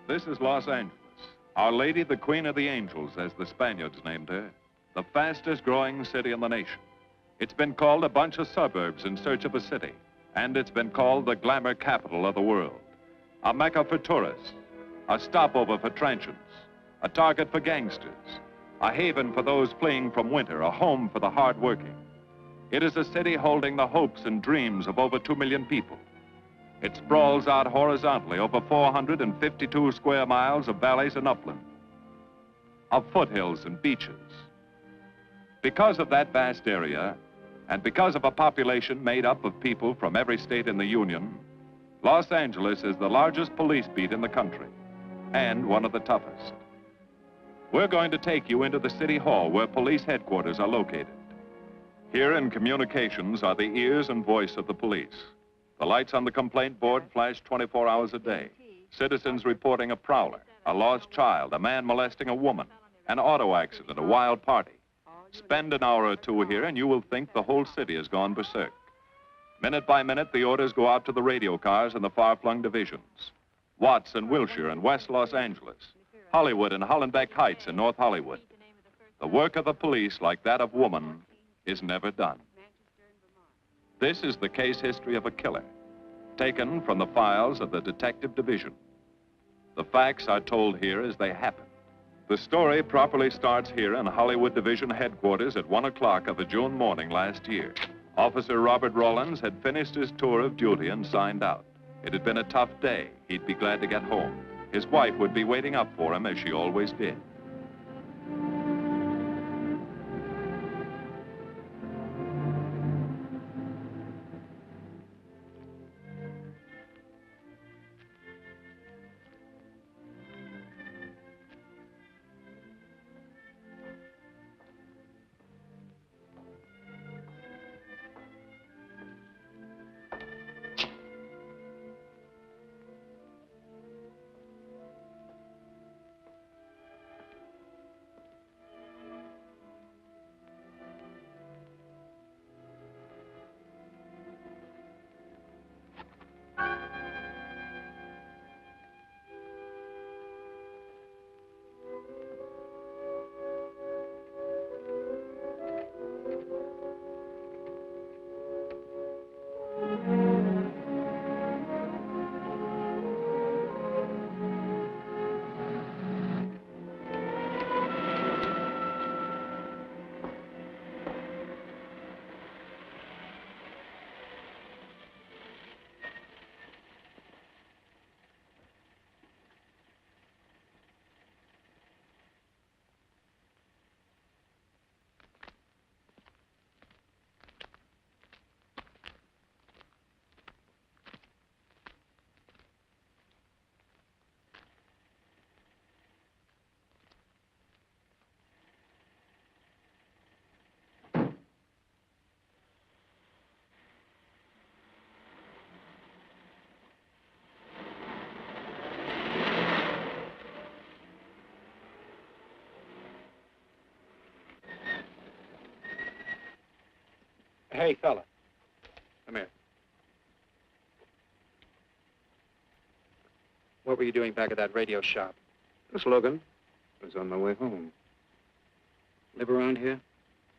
This is Los Angeles. Our Lady, the Queen of the Angels, as the Spaniards named her. The fastest growing city in the nation. It's been called a bunch of suburbs in search of a city. And it's been called the glamour capital of the world. A mecca for tourists. A stopover for transients. A target for gangsters. A haven for those fleeing from winter. A home for the hardworking. It is a city holding the hopes and dreams of over 2 million people. It sprawls out horizontally over 452 square miles of valleys and upland, of foothills and beaches. Because of that vast area, and because of a population made up of people from every state in the Union, Los Angeles is the largest police beat in the country, and one of the toughest. We're going to take you into the city hall where police headquarters are located. Here in communications are the ears and voice of the police. The lights on the complaint board flash 24 hours a day. Citizens reporting a prowler, a lost child, a man molesting a woman, an auto accident, a wild party. Spend an hour or two here and you will think the whole city has gone berserk. Minute by minute, the orders go out to the radio cars in the far-flung divisions. Watts and Wilshire and West Los Angeles. Hollywood and Hollenbeck Heights in North Hollywood. The work of the police, like that of woman, is never done. This is the case history of a killer, taken from the files of the detective division. The facts are told here as they happen. The story properly starts here in Hollywood Division headquarters at 1 o'clock of a June morning last year. Officer Robert Rawlins had finished his tour of duty and signed out. It had been a tough day. He'd be glad to get home. His wife would be waiting up for him as she always did. Hey, fella. Come here. What were you doing back at that radio shop? Just looking. I was on my way home. Live around here?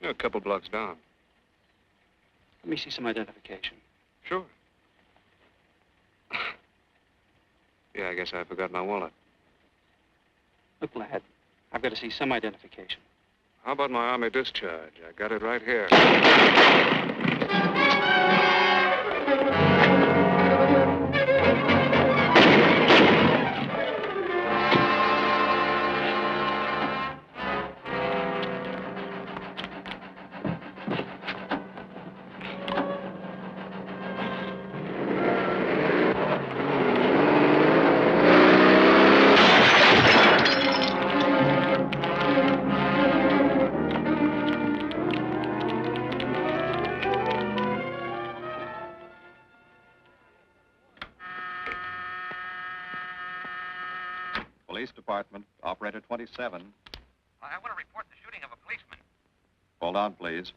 Yeah, a couple blocks down. Let me see some identification. Sure. Yeah, I guess I forgot my wallet. Look, lad, I've got to see some identification. How about my Army discharge? I got it right here. Police Department, Operator 27. I want to report the shooting of a policeman. Hold on, please.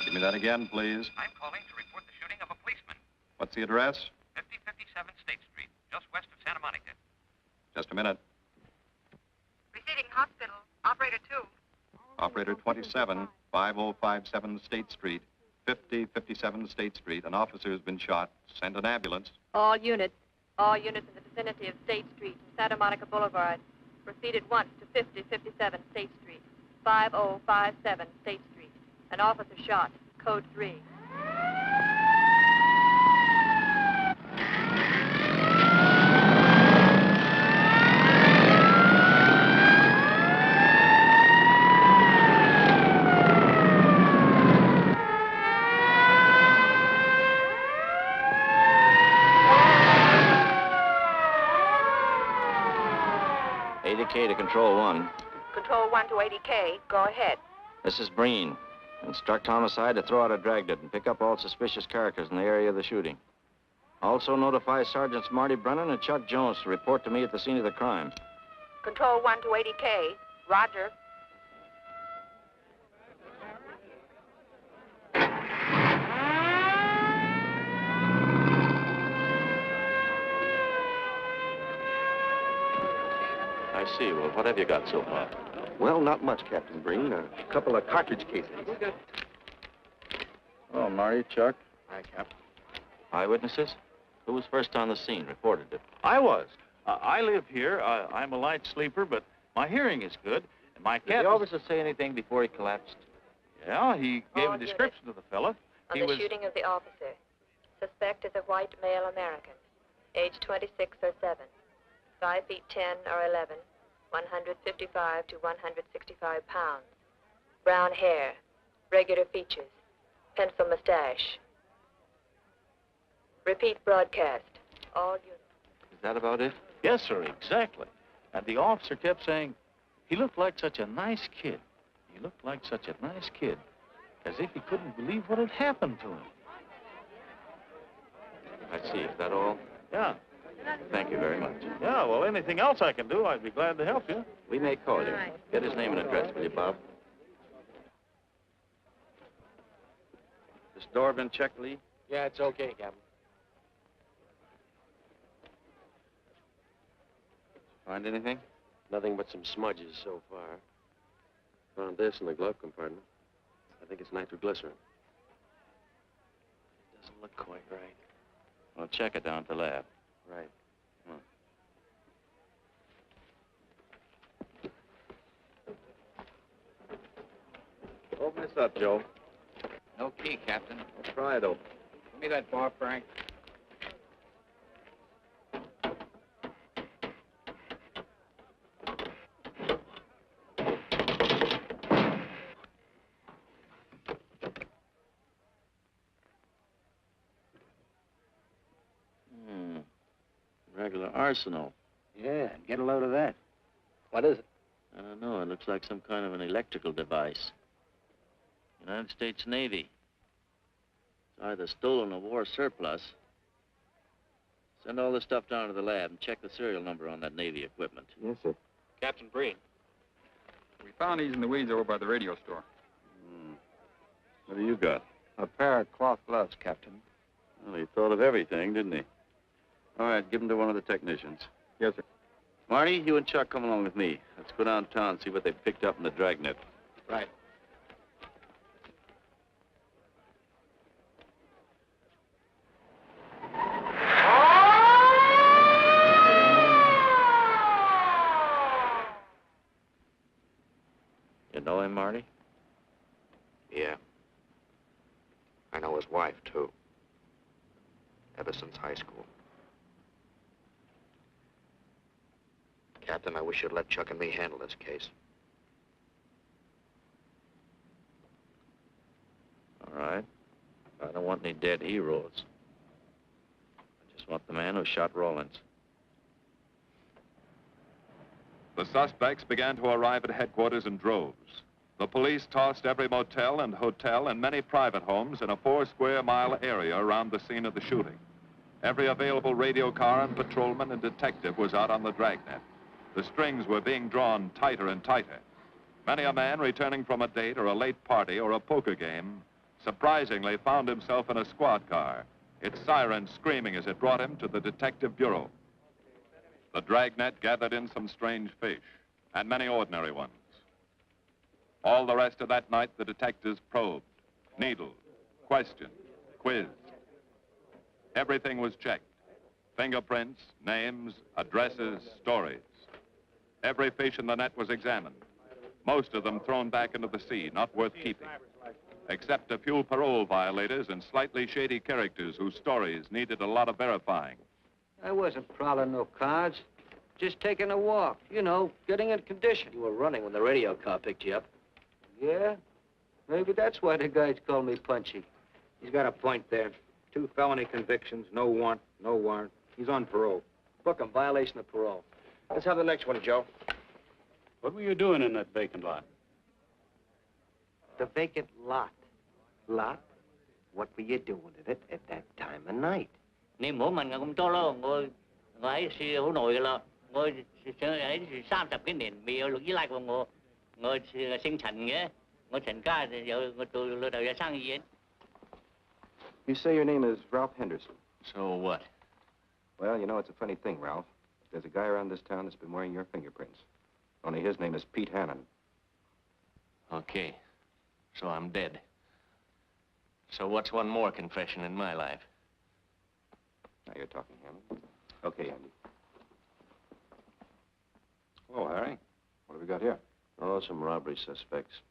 Give me that again, please. I'm calling to report the shooting of a policeman. What's the address? 5057 State Street, just west of Santa Monica. Just a minute. Receiving hospital. Operator 2. Operator 27, 5057 State Street, 5057 State Street. An officer has been shot. Send an ambulance. All units in the vicinity of State Street and Santa Monica Boulevard. Proceed at once to 5057 State Street, 5057 State Street. An officer shot. Code 3. K to Control 1. Control 1 to 80K. Go ahead. This is Breen. Instruct homicide to throw out a dragnet and pick up all suspicious characters in the area of the shooting. Also notify Sergeants Marty Brennan and Chuck Jones to report to me at the scene of the crime. Control 1 to 80K. Roger. I see. Well, what have you got so far? Well, not much, Captain Breen. A couple of cartridge cases. Oh, Marty, Chuck. Hi, Cap. Eyewitnesses? Who was first on the scene, reported it? I was. I live here. I'm a light sleeper, but my hearing is good. And my Did cat... the officer say anything before he collapsed? Yeah, he gave All a description of the fella. On the shooting of the officer. Suspect is a white male American. Age 26 or 7. 5 feet 10 or 11. 155 to 165 pounds. Brown hair. Regular features. Pencil mustache. Repeat broadcast. All units. Is that about it? Yes, sir, exactly. And the officer kept saying, he looked like such a nice kid. He looked like such a nice kid. As if he couldn't believe what had happened to him. I see. Is that all? Yeah. Thank you very much. Yeah, well, anything else I can do, I'd be glad to help you. We may call you. Get his name and address, will you, Bob? This door been checked, Lee? Yeah, it's okay, Captain. Find anything? Nothing but some smudges so far. Found this in the glove compartment. I think it's nitroglycerin. Doesn't look quite right. Well, check it down at the lab. Right. Open this up, Joe. No key, Captain. Let's try it open. Give me that bar, Frank. Regular arsenal. Yeah, get a load of that. What is it? I don't know. It looks like some kind of an electrical device. United States Navy. It's either stolen or war surplus. Send all this stuff down to the lab and check the serial number on that Navy equipment. Yes, sir. Captain Breen. We found these in the weeds over by the radio store. What do you got? A pair of cloth gloves, Captain. Well, he thought of everything, didn't he? All right, give them to one of the technicians. Yes, sir. Marty, you and Chuck come along with me. Let's go downtown and see what they picked up in the dragnet. Right. You know him, Marty? Yeah. I know his wife, too. Ever since high school. Captain, I wish you'd let Chuck and me handle this case. All right. I don't want any dead heroes. I just want the man who shot Rawlins. The suspects began to arrive at headquarters in droves. The police tossed every motel and hotel and many private homes in a 4-square-mile area around the scene of the shooting. Every available radio car and patrolman and detective was out on the dragnet. The strings were being drawn tighter and tighter. Many a man returning from a date or a late party or a poker game surprisingly found himself in a squad car, its sirens screaming as it brought him to the detective bureau. The dragnet gathered in some strange fish, and many ordinary ones. All the rest of that night, the detectives probed, needled, questioned, quizzed. Everything was checked. Fingerprints, names, addresses, stories. Every fish in the net was examined. Most of them thrown back into the sea, not worth keeping. Except a few parole violators and slightly shady characters whose stories needed a lot of verifying. I wasn't prowling no cards. Just taking a walk, you know, getting in condition. You were running when the radio car picked you up. Yeah? Maybe that's why the guys call me Punchy. He's got a point there. 2 felony convictions, no warrant, no warrant. He's on parole. Book him, violation of parole. Let's have the next one, Joe. What were you doing in that vacant lot? The vacant lot. Lot? What were you doing in it at that time of night? Nên mỗi mình cũng cho lo ngồi ấy xì hữu nội là ngồi ấy 30 cái nền bị lục dưới lại của ngồi sinh thành nghĩa ngồi thành ca giờ ngồi tụi lừa đảo sang gì. You say your name is Ralph Henderson. So what? Well, you know, it's a funny thing, Ralph. There's a guy around this town that's been wearing your fingerprints. Only his name is Pete Hannon. Okay. So I'm dead. So what's one more confession in my life? Now you're talking, Hannon. Okay, Andy. Oh, Harry. What have we got here? Oh, some robbery suspects.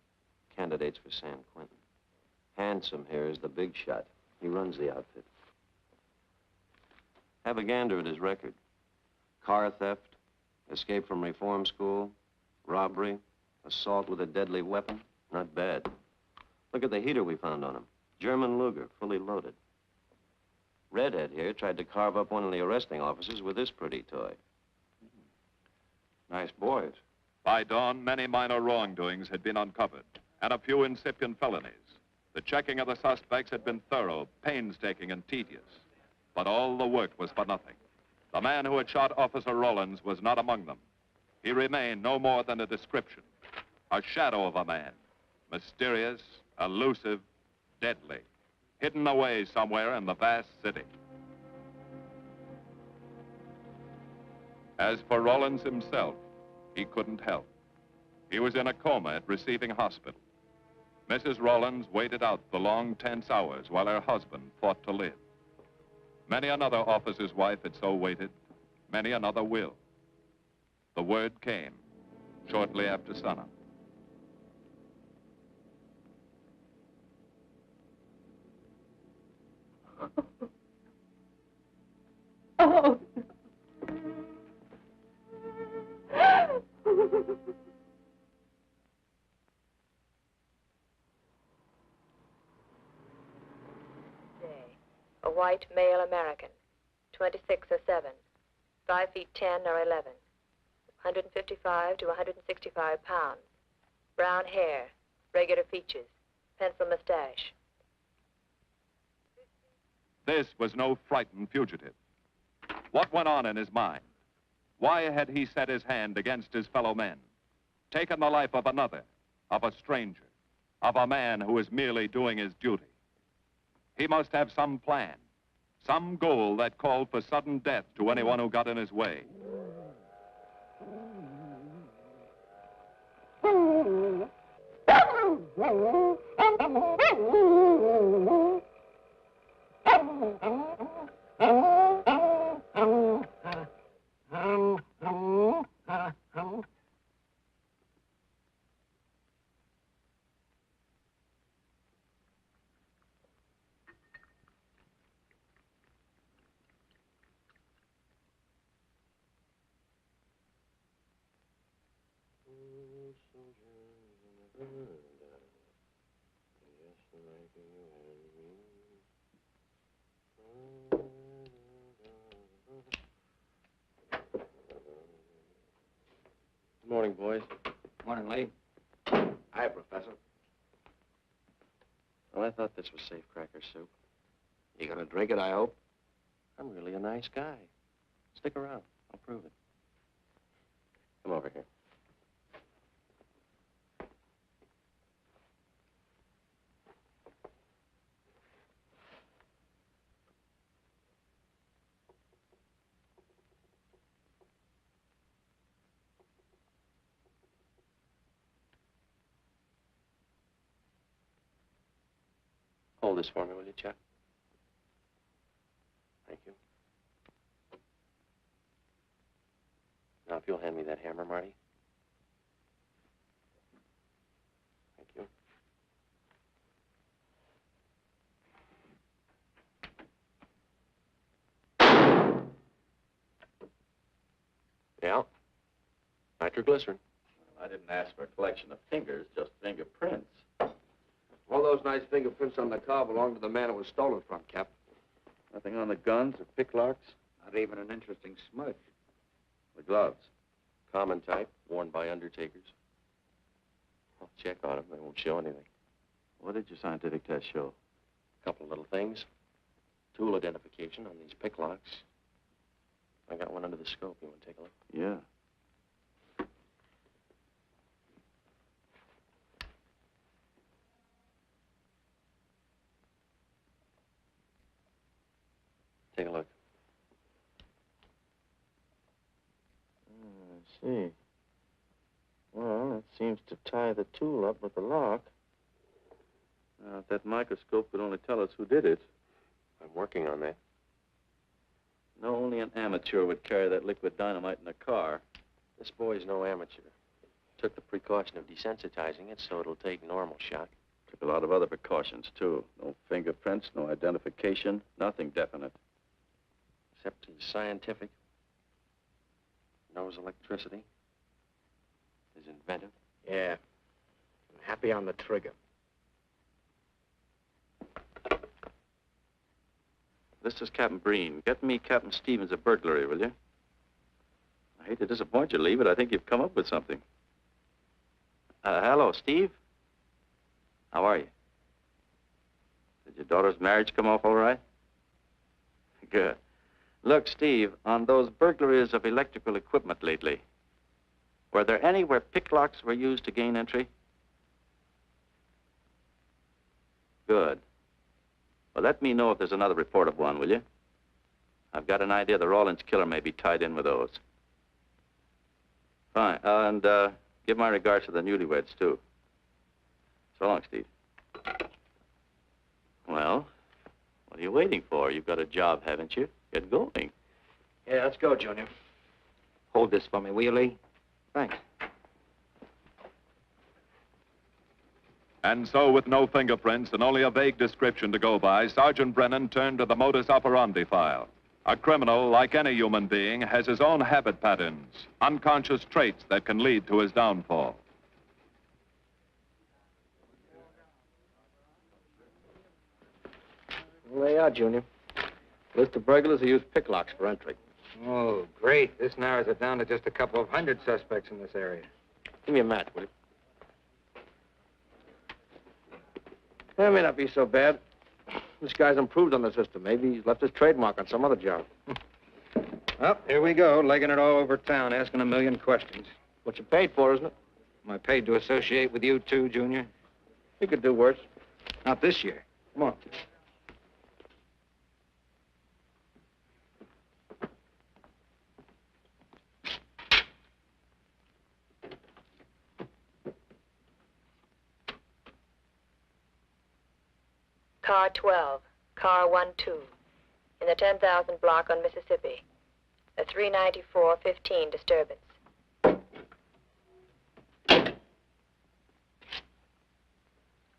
Candidates for San Quentin. Handsome here is the big shot. He runs the outfit. Have a gander at his record. Car theft, escape from reform school, robbery, assault with a deadly weapon. Not bad. Look at the heater we found on him. German Luger, fully loaded. Redhead here tried to carve up one of the arresting officers with this pretty toy. Nice boys. By dawn, many minor wrongdoings had been uncovered, and a few incipient felonies. The checking of the suspects had been thorough, painstaking, and tedious. But all the work was for nothing. The man who had shot Officer Rollins was not among them. He remained no more than a description, a shadow of a man, mysterious, elusive, deadly, hidden away somewhere in the vast city. As for Rollins himself, he couldn't help. He was in a coma at receiving hospital. Mrs. Rollins waited out the long, tense hours while her husband fought to live. Many another officer's wife had so waited. Many another will. The word came shortly after sunup. Oh. A white male American, 26 or 7, 5 feet 10 or 11, 155 to 165 pounds, brown hair, regular features, pencil mustache. This was no frightened fugitive. What went on in his mind? Why had he set his hand against his fellow men, taken the life of another, of a stranger, of a man who was merely doing his duty? He must have some plan, some goal that called for sudden death to anyone who got in his way. Good morning, boys. Morning, Lee. Hi, Professor. Well, I thought this was safe cracker soup. You gonna drink it, I hope? I'm really a nice guy. Stick around. I'll prove it. Come over here. Hold this for me, will you, Chuck? Thank you. Now, if you'll hand me that hammer, Marty. Thank you. Yeah. Nitroglycerin. I didn't ask for a collection of fingers, just fingerprints. All those nice fingerprints on the car belong to the man it was stolen from, Cap. Nothing on the guns or picklocks? Not even an interesting smudge. The gloves? Common type, worn by undertakers. I'll check on them. They won't show anything. What did your scientific test show? A couple of little things. Tool identification on these picklocks. I got one under the scope. You want to take a look? Yeah. Take a look. I see. Well, it seems to tie the tool up with the lock. Now, if that microscope could only tell us who did it. I'm working on that. No, only an amateur would carry that liquid dynamite in a car. This boy's no amateur. Took the precaution of desensitizing it so it'll take normal shock. Took a lot of other precautions, too. No fingerprints, no identification, nothing definite. Except he's scientific. Knows electricity. Is inventive. Yeah. I'm happy on the trigger. This is Captain Breen. Get me Captain Stevens a burglary, will you? I hate to disappoint you, Lee, but I think you've come up with something. Hello, Steve. How are you? Did your daughter's marriage come off all right? Good. Look, Steve, on those burglaries of electrical equipment lately, were there any where picklocks were used to gain entry? Good. Well, let me know if there's another report of one, will you? I've got an idea the Rawlins killer may be tied in with those. Fine. And give my regards to the newlyweds, too. So long, Steve. Well, what are you waiting for? You've got a job, haven't you? Get going. Yeah, let's go, Junior. Hold this for me, will you, Lee? Thanks. And so, with no fingerprints and only a vague description to go by, Sergeant Brennan turned to the modus operandi file. A criminal, like any human being, has his own habit patterns, unconscious traits that can lead to his downfall. Well, there you are, Junior. List of burglars who use picklocks for entry. Oh, great. This narrows it down to just a couple of hundred suspects in this area. Give me a match, will you? That may not be so bad. This guy's improved on the system. Maybe he's left his trademark on some other job. Well, here we go, legging it all over town, asking a million questions. What you paid for, isn't it? Am I paid to associate with you, too, Junior? You could do worse. Not this year. Come on. Car 12, car 12, in the 10,000 block on Mississippi. A 394-15 disturbance.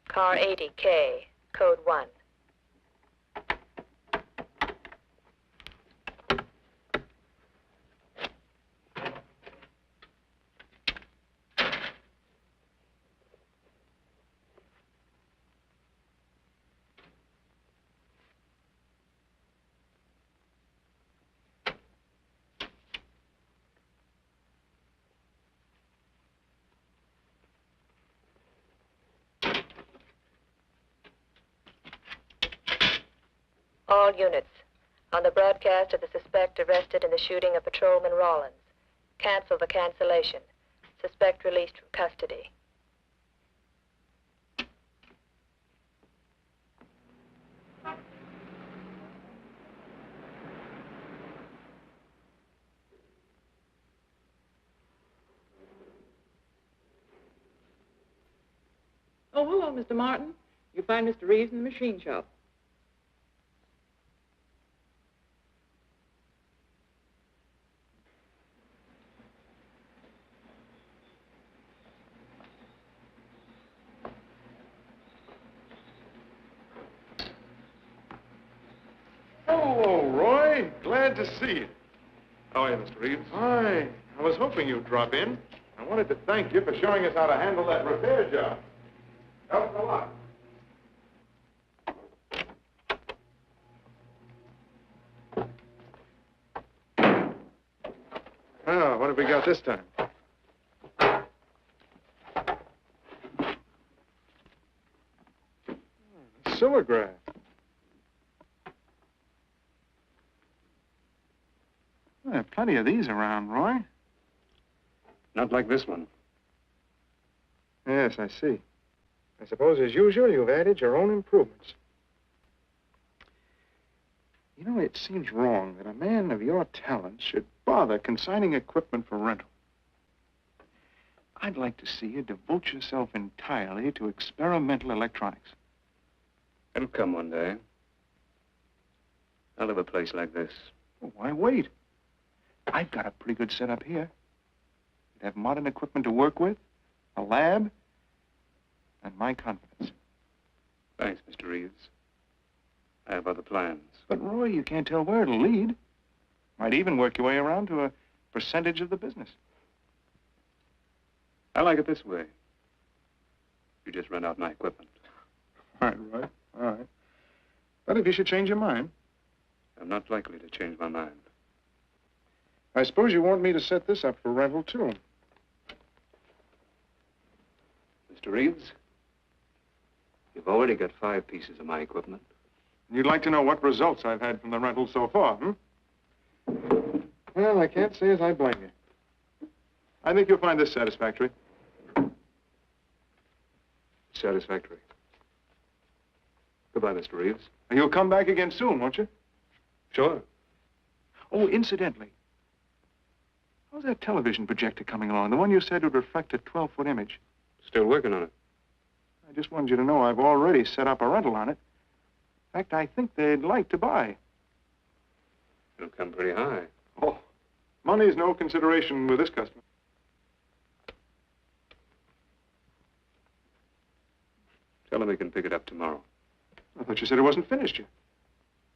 Car 80K, code 1. All units, on the broadcast of the suspect arrested in the shooting of Patrolman Rawlins. Cancel the cancellation. Suspect released from custody. Oh, hello, Mr. Martin. You find Mr. Reeves in the machine shop. Hello, Roy. Glad to see you. How are you, Mr. Reeves? Hi. I was hoping you'd drop in. I wanted to thank you for showing us how to handle that repair job. Helped a lot. Oh, what have we got this time? Silograph. Well, there are plenty of these around, Roy. Not like this one. Yes, I see. I suppose, as usual, you've added your own improvements. You know, it seems wrong that a man of your talents should bother consigning equipment for rental. I'd like to see you devote yourself entirely to experimental electronics. It'll come one day. I'll have a place like this. Well, why wait? I've got a pretty good setup here. You'd have modern equipment to work with, a lab, and my confidence. Thanks, Mr. Reeves. I have other plans. But, Roy, you can't tell where it'll lead. Might even work your way around to a percentage of the business. I like it this way. You just rent out my equipment. All right. All right. But if you should change your mind... I'm not likely to change my mind. I suppose you want me to set this up for rental, too. Mr. Reeves, you've already got 5 pieces of my equipment. You'd like to know what results I've had from the rental so far, Well, I can't say as I blame you. I think you'll find this satisfactory. Satisfactory. Goodbye, Mr. Reeves. And you'll come back again soon, won't you? Sure. Oh, incidentally, how's that television projector coming along? The one you said would reflect a 12-foot image. Still working on it. I just wanted you to know I've already set up a rental on it. In fact, I think they'd like to buy. It'll come pretty high. Oh, money's no consideration with this customer. Tell him he can pick it up tomorrow. I thought you said it wasn't finished yet.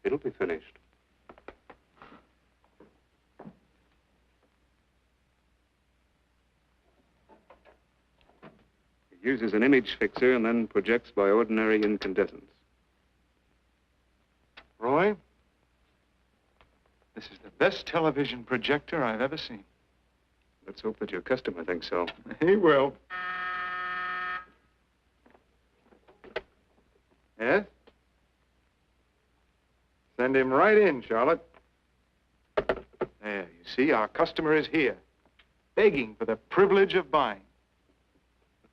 It'll be finished. It uses an image fixer and then projects by ordinary incandescence. Roy, this is the best television projector I've ever seen. Let's hope that your customer thinks so. He will. Yes? Send him right in, Charlotte. There, you see, our customer is here, begging for the privilege of buying.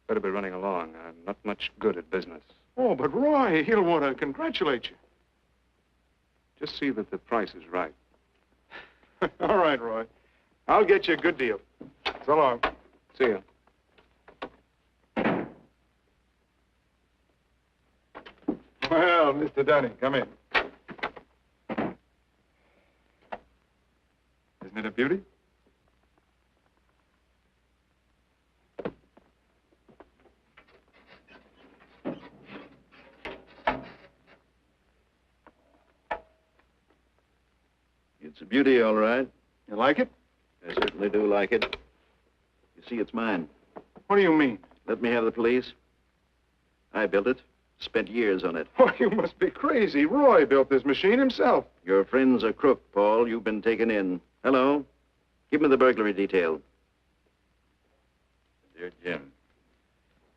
Better be running along. I'm not much good at business. Oh, but Roy, he'll want to congratulate you. Just see that the price is right. All right, Roy. I'll get you a good deal. So long. See you. Well, Mr. Dunning, come in. Isn't it a beauty? It's a beauty, all right. You like it? I certainly do like it. You see, it's mine. What do you mean? Let me have the police. I built it. Spent years on it. Oh, you must be crazy. Roy built this machine himself. Your friend's a crook, Paul. You've been taken in. Hello? Give me the burglary detail. Dear Jim,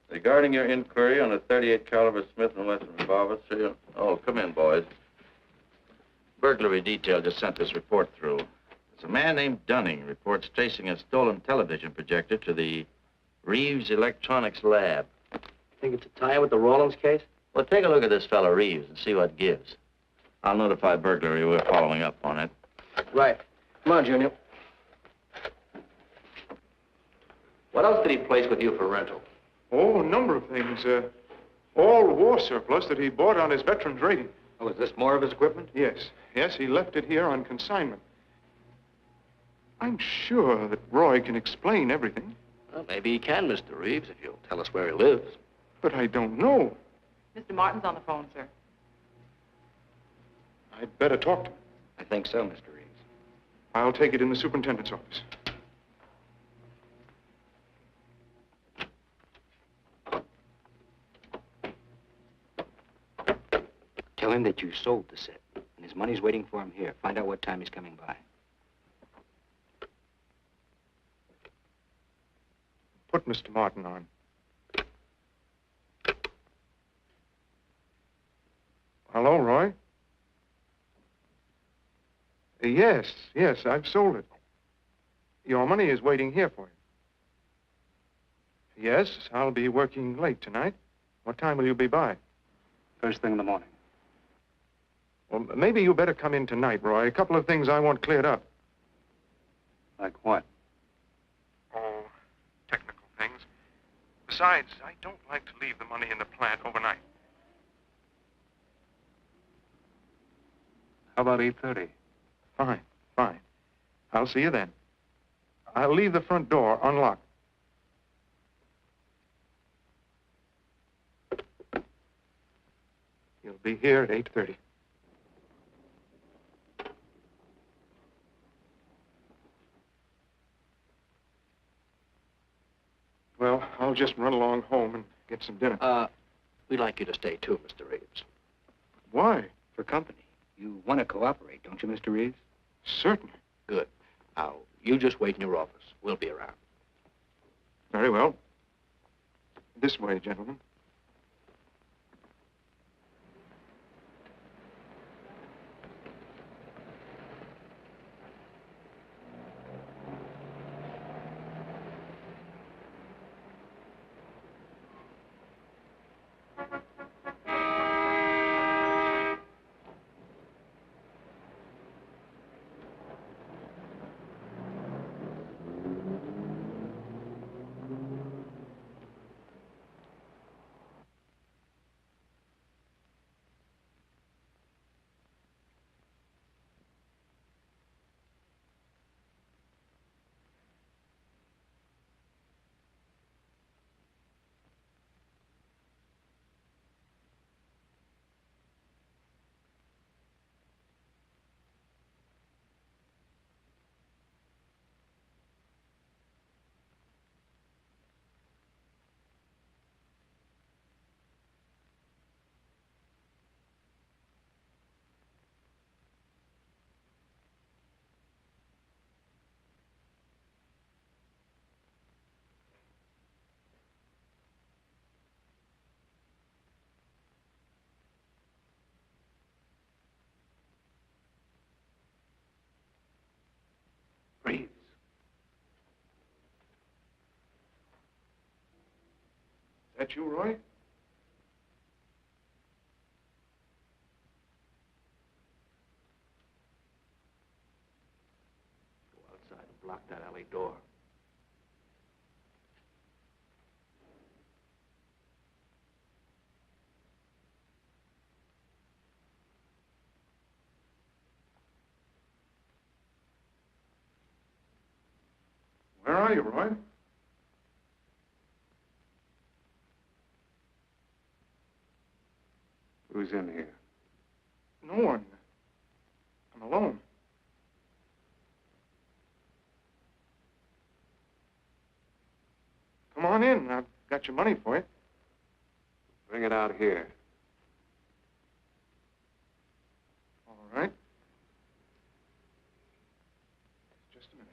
regarding your inquiry on a .38 caliber Smith & Wesson revolver, serial... Oh, come in, boys. Burglary detail just sent this report through. There's a man named Dunning reports tracing a stolen television projector to the Reeves Electronics Lab. Think it's a tie with the Rawlins case? Well, take a look at this fellow Reeves and see what gives. I'll notify burglary we're following up on it. Right. Come on, Junior. What else did he place with you for rental? Oh, a number of things. All war surplus that he bought on his veterans rating. Oh, is this more of his equipment? Yes. Yes, he left it here on consignment. I'm sure that Roy can explain everything. Well, maybe he can, Mr. Reeves, if you'll tell us where he lives. But I don't know. Mr. Martin's on the phone, sir. I'd better talk to him. I think so, Mr. Reeves. I'll take it in the superintendent's office. Tell him that you sold the set, and his money's waiting for him here. Find out what time he's coming by. Put Mr. Martin on. Hello, Roy? Yes, I've sold it. Your money is waiting here for you. Yes, I'll be working late tonight. What time will you be by? First thing in the morning. Well, maybe you better come in tonight, Roy. A couple of things I want cleared up. Like what? Oh, technical things. Besides, I don't like to leave the money in the plant overnight. How about 8:30? Fine. I'll see you then. I'll leave the front door unlocked. You'll be here at 8:30. Well, I'll just run along home and get some dinner. We'd like you to stay too, Mr. Reeves. Why? For company. You want to cooperate, don't you, Mr. Reeves? Certainly. Good. Now, you just wait in your office. We'll be around. Very well. This way, gentlemen. Reeves. Is that you, Roy? Go outside and block that alley door. Where are you, Roy? Who's in here? No one. I'm alone. Come on in. I've got your money for you. Bring it out here. All right. Just a minute.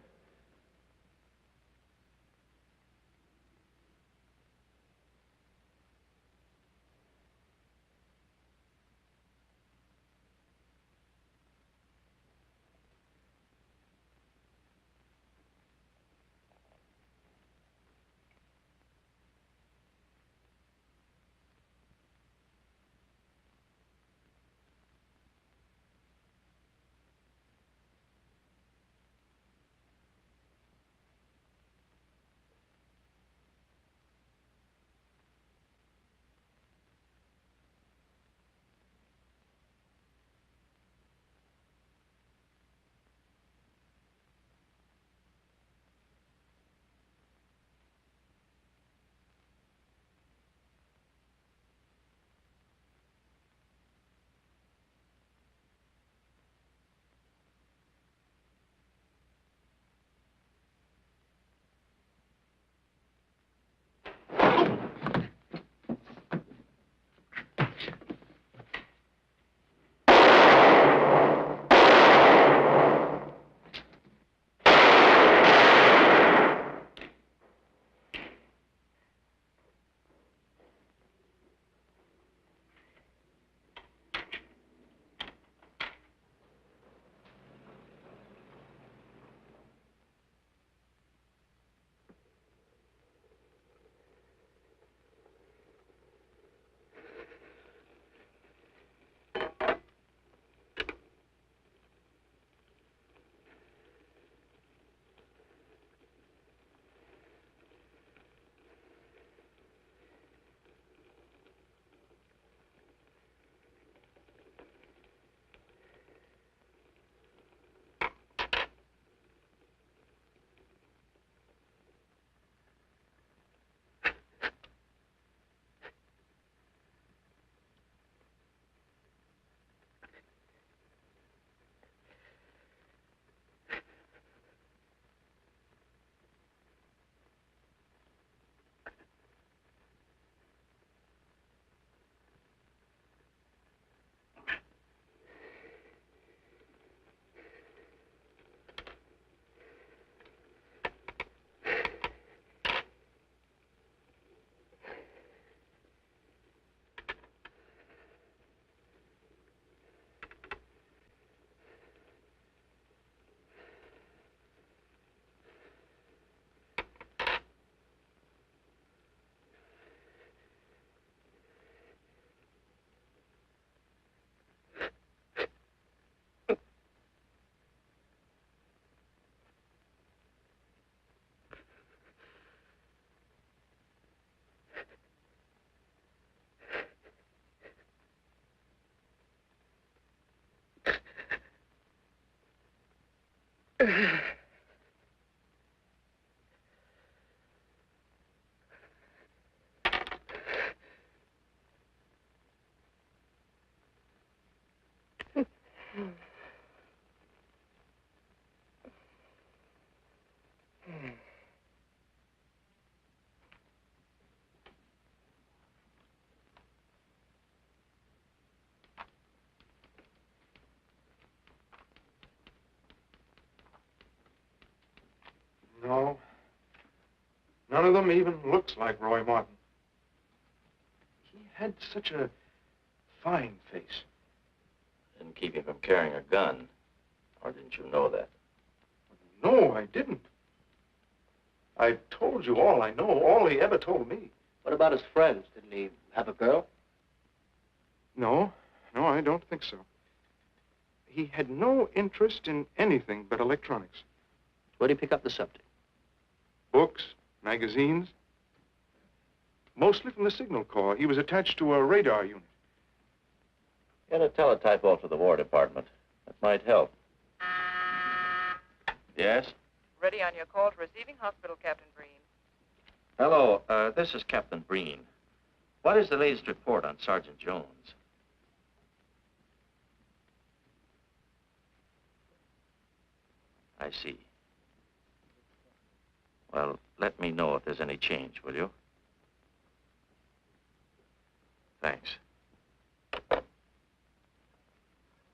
No. None of them even looks like Roy Martin. He had such a fine face. Didn't keep him from carrying a gun. Or didn't you know that? No, I didn't. I told you all I know, all he ever told me. What about his friends? Didn't he have a girl? No, I don't think so. He had no interest in anything but electronics. Where'd he pick up the subject? Books, magazines. Mostly from the Signal Corps. He was attached to a radar unit. Get a teletype off to the War Department. That might help. Yes? Ready on your call to receiving hospital, Captain Breen. Hello, this is Captain Breen. What is the latest report on Sergeant Jones? I see. Well, let me know if there's any change, will you? Thanks.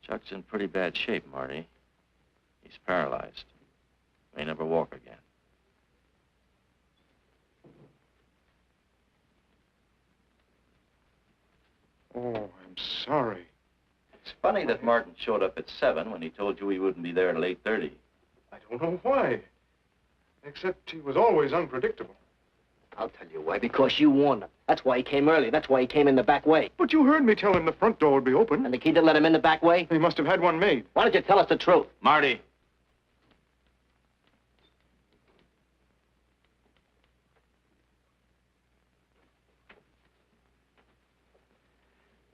Chuck's in pretty bad shape, Marty. He's paralyzed. May never walk again. Oh, I'm sorry. It's funny that Martin showed up at 7 when he told you he wouldn't be there till 8:30. I don't know why. Except he was always unpredictable. I'll tell you why. Because you warned him. That's why he came early. That's why he came in the back way. But you heard me tell him the front door would be open. And the key to let him in the back way? He must have had one made. Why don't you tell us the truth? Marty.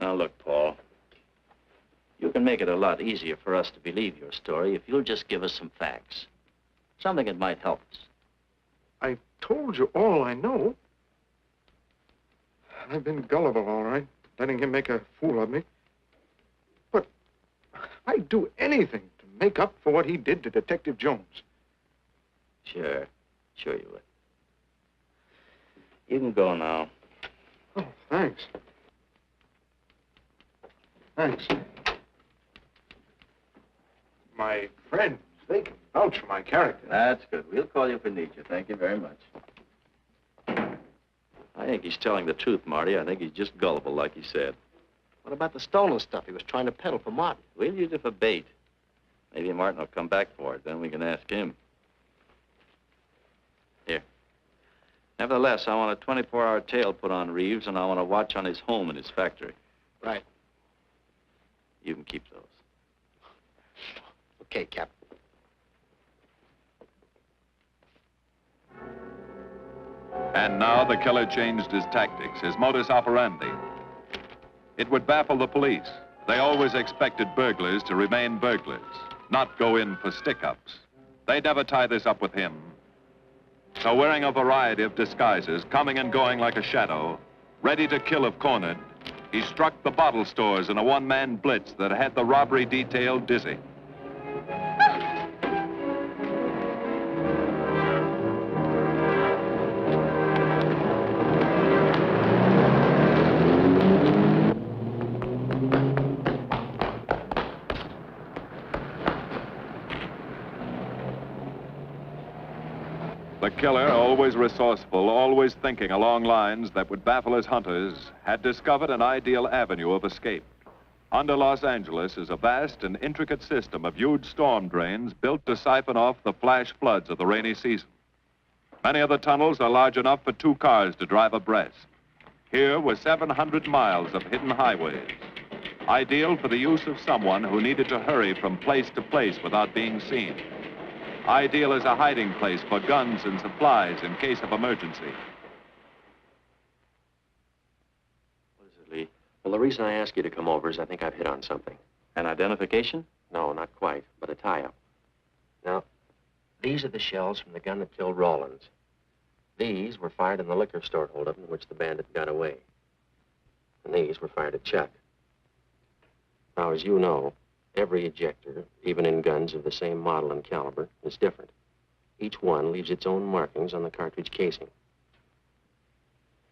Now, look, Paul. You can make it a lot easier for us to believe your story if you'll just give us some facts. Something that might help us. I told you all I know. I've been gullible, all right, letting him make a fool of me. But I'd do anything to make up for what he did to Detective Jones. Sure you would. You can go now. Oh, thanks. Thanks. My friends, they can vouch for my character. That's good. We'll call you if we need you. Thank you very much. I think he's telling the truth, Marty. I think he's just gullible, like he said. What about the stolen stuff he was trying to peddle for Martin? We'll use it for bait. Maybe Martin will come back for it. Then we can ask him. Here. Nevertheless, I want a 24-hour tail put on Reeves, and I want a watch on his home and his factory. Right. You can keep those. Okay, Captain. And now the killer changed his tactics, his modus operandi. It would baffle the police. They always expected burglars to remain burglars, not go in for stick-ups. They'd never tie this up with him. So wearing a variety of disguises, coming and going like a shadow, ready to kill if cornered, he struck the bottle stores in a one-man blitz that had the robbery detail dizzy. The killer, always resourceful, always thinking along lines that would baffle his hunters, had discovered an ideal avenue of escape. Under Los Angeles is a vast and intricate system of huge storm drains built to siphon off the flash floods of the rainy season. Many of the tunnels are large enough for 2 cars to drive abreast. Here were 700 miles of hidden highways, ideal for the use of someone who needed to hurry from place to place without being seen. Ideal as a hiding place for guns and supplies in case of emergency. What is it, Lee? Well, the reason I asked you to come over is I think I've hit on something. An identification? No, not quite, but a tie-up. Now, these are the shells from the gun that killed Rawlins. These were fired in the liquor store holdup in which the bandit got away. And these were fired at Chuck. Now, as you know, Every ejector, even in guns of the same model and caliber, is different. Each one leaves its own markings on the cartridge casing.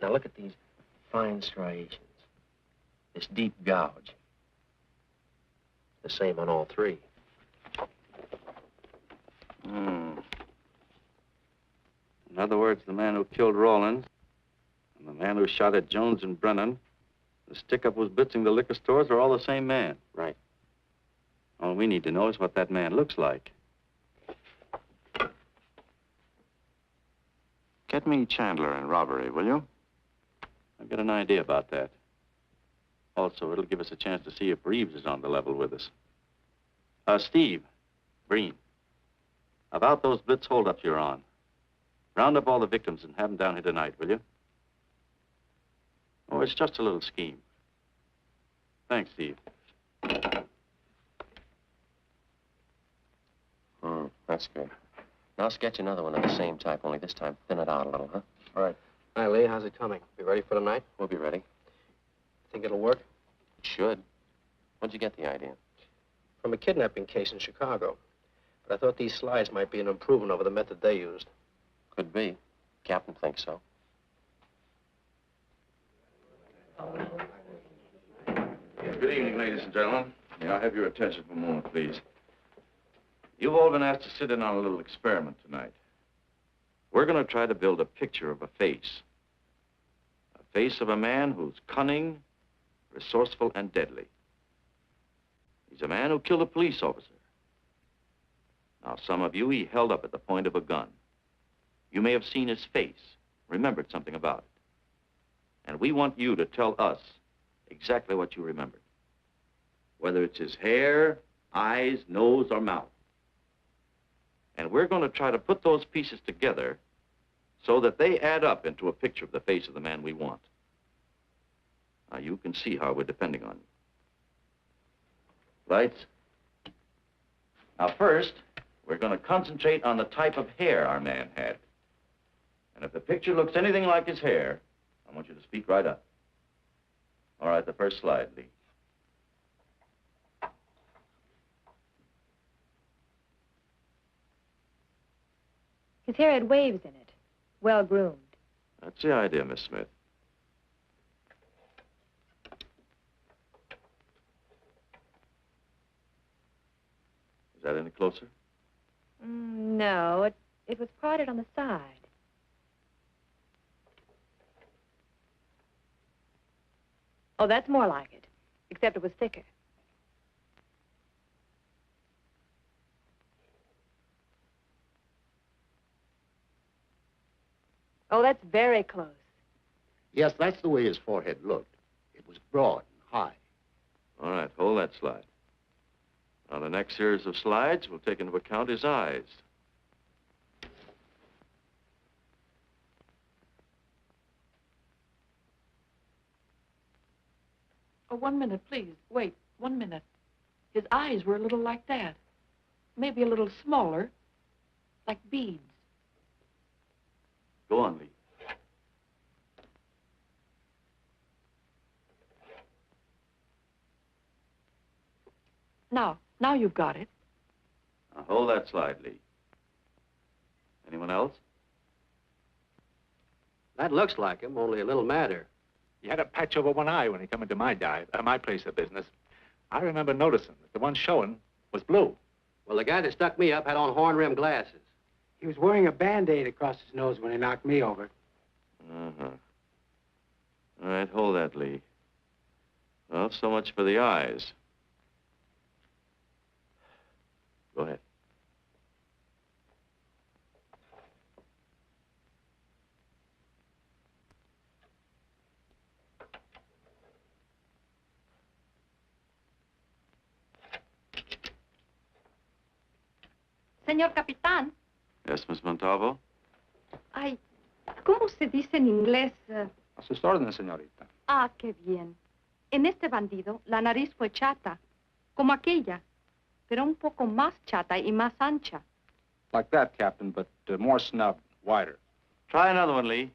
Now look at these fine striations. This deep gouge. The same on all three. In other words, the man who killed Rawlins and the man who shot at Jones and Brennan, the stick-up was blitzing the liquor stores, are all the same man. Right. All we need to know is what that man looks like. Get me Chandler and robbery, will you? I've got an idea about that. Also, it'll give us a chance to see if Reeves is on the level with us. Steve, Breen, about those blitz holdups you're on. Round up all the victims and have them down here tonight, will you? Oh, it's just a little scheme. Thanks, Steve. That's good. Now sketch another one of the same type, only this time thin it out a little, huh? All right. Hi, Lee. How's it coming? Be ready for tonight? We'll be ready. Think it'll work? It should. When'd you get the idea? From a kidnapping case in Chicago. But I thought these slides might be an improvement over the method they used. Could be. Captain thinks so. Good evening, ladies and gentlemen. May I have your attention for a moment, please? You've all been asked to sit in on a little experiment tonight. We're going to try to build a picture of a face. A face of a man who's cunning, resourceful, and deadly. He's a man who killed a police officer. Now, some of you he held up at the point of a gun. You may have seen his face, remembered something about it. And we want you to tell us exactly what you remembered. Whether it's his hair, eyes, nose, or mouth. And we're going to try to put those pieces together so that they add up into a picture of the face of the man we want. Now, you can see how we're depending on you. Lights? Now, first, we're going to concentrate on the type of hair our man had. And if the picture looks anything like his hair, I want you to speak right up. All right, the first slide, Lee. His hair had waves in it, well-groomed. That's the idea, Miss Smith. Is that any closer? No, it was parted on the side. Oh, that's more like it, except it was thicker. Oh, that's very close. Yes, that's the way his forehead looked. It was broad and high. All right, hold that slide. Now, the next series of slides will take into account his eyes. Oh, 1 minute, please. Wait, 1 minute. His eyes were a little like that. Maybe a little smaller, like beads. Go on, Lee. Now you've got it. Now, hold that slide, Lee. Anyone else? That looks like him, only a little madder. He had a patch over one eye when he come into my my place of business. I remember noticing that the one showing was blue. Well, the guy that stuck me up had on horn-rimmed glasses. He was wearing a Band-Aid across his nose when he knocked me over. Uh-huh. All right, hold that, Lee. Well, so much for the eyes. Go ahead. Señor Capitán. Yes, Miss Montalvo? Ay, ¿cómo se dice en inglés? A sus órdenes, señorita. Ah, qué bien. En este bandido, la nariz fue chata, como aquella, pero un poco más chata y más ancha. Like that, Captain, but more snubbed, wider. Try another one, Lee.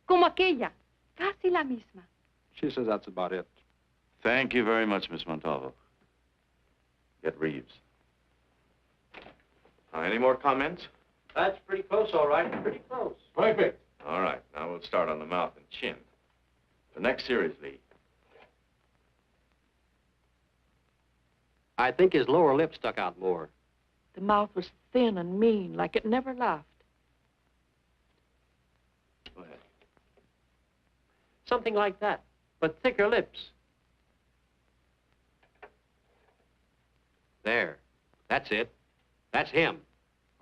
Como aquella, casi la misma. She says that's about it. Thank you very much, Miss Montalvo. Get Reeves. Any more comments? That's pretty close, all right. Pretty close. Perfect. All right, now we'll start on the mouth and chin. The next series lead. I think his lower lip stuck out more. The mouth was thin and mean, like it never laughed. Go ahead. Something like that, but thicker lips. There. That's it. That's him.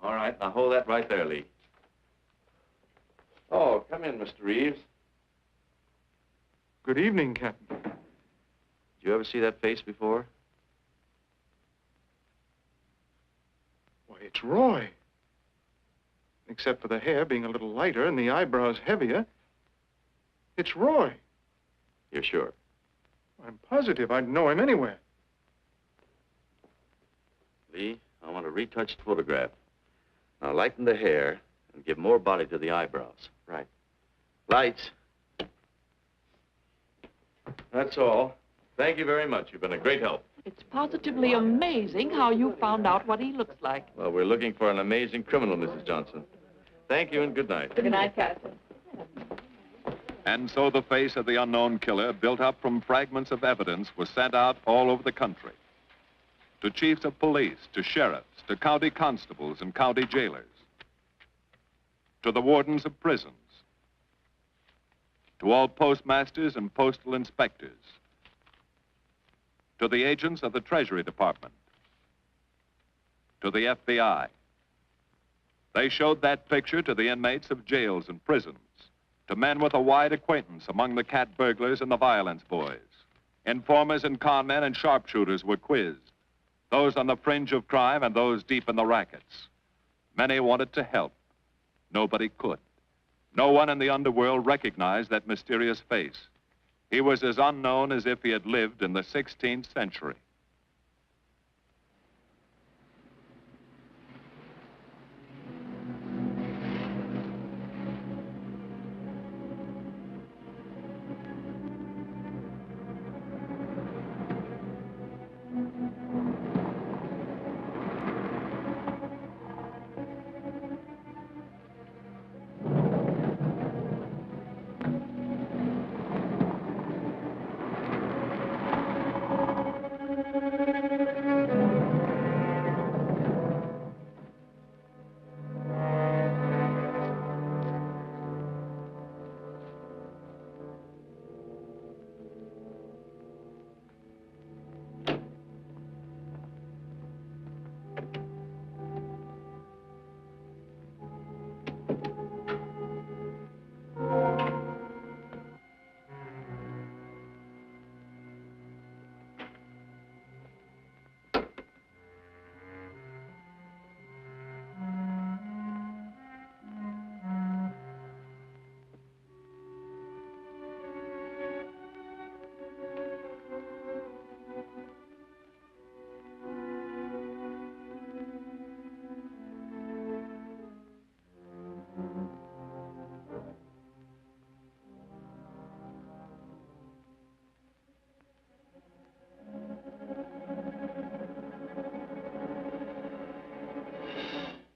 All right, now hold that right there, Lee. Oh, come in, Mr. Reeves. Good evening, Captain. Did you ever see that face before? Why, it's Roy. Except for the hair being a little lighter and the eyebrows heavier, it's Roy. You're sure? I'm positive I'd know him anywhere. Lee, I want a retouched photograph. Now lighten the hair and give more body to the eyebrows. Right. Lights. That's all. Thank you very much. You've been a great help. It's positively amazing how you found out what he looks like. Well, we're looking for an amazing criminal, Mrs. Johnson. Thank you and good night. Good night, Captain. And so the face of the unknown killer, built up from fragments of evidence, was sent out all over the country. To chiefs of police, to sheriffs, to county constables and county jailers, to the wardens of prisons, to all postmasters and postal inspectors, to the agents of the Treasury Department, to the FBI. They showed that picture to the inmates of jails and prisons, to men with a wide acquaintance among the cat burglars and the violence boys. Informers and conmen and sharpshooters were quizzed, those on the fringe of crime and those deep in the rackets. Many wanted to help. Nobody could. No one in the underworld recognized that mysterious face. He was as unknown as if he had lived in the 16th century.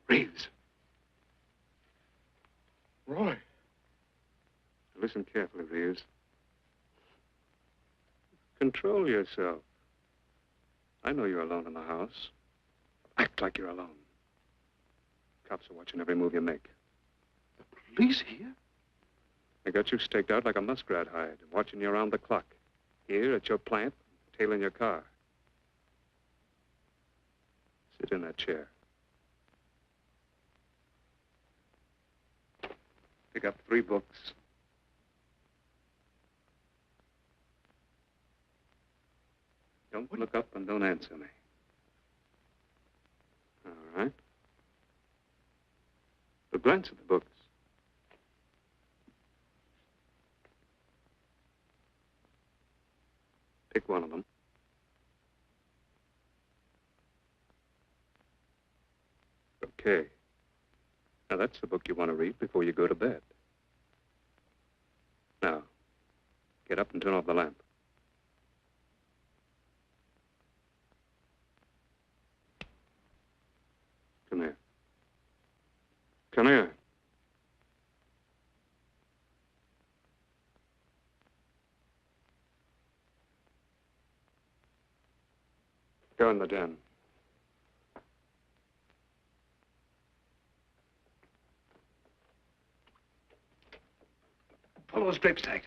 Reeves. Roy. Listen carefully, Reeves. Control yourself. I know you're alone in the house. Act like you're alone. Cops are watching every move you make. The police here? They got you staked out like a muskrat hide, watching you around the clock. Here at your plant, tailing your car. Sit in that chair. Pick up 3 books. Don't look up and don't answer me. All right. But glance at the books. Pick one of them. Okay. Now, that's the book you want to read before you go to bed. Now, Get up and turn off the lamp. Come here. Come here. Go in the den. Pull those drapes tight.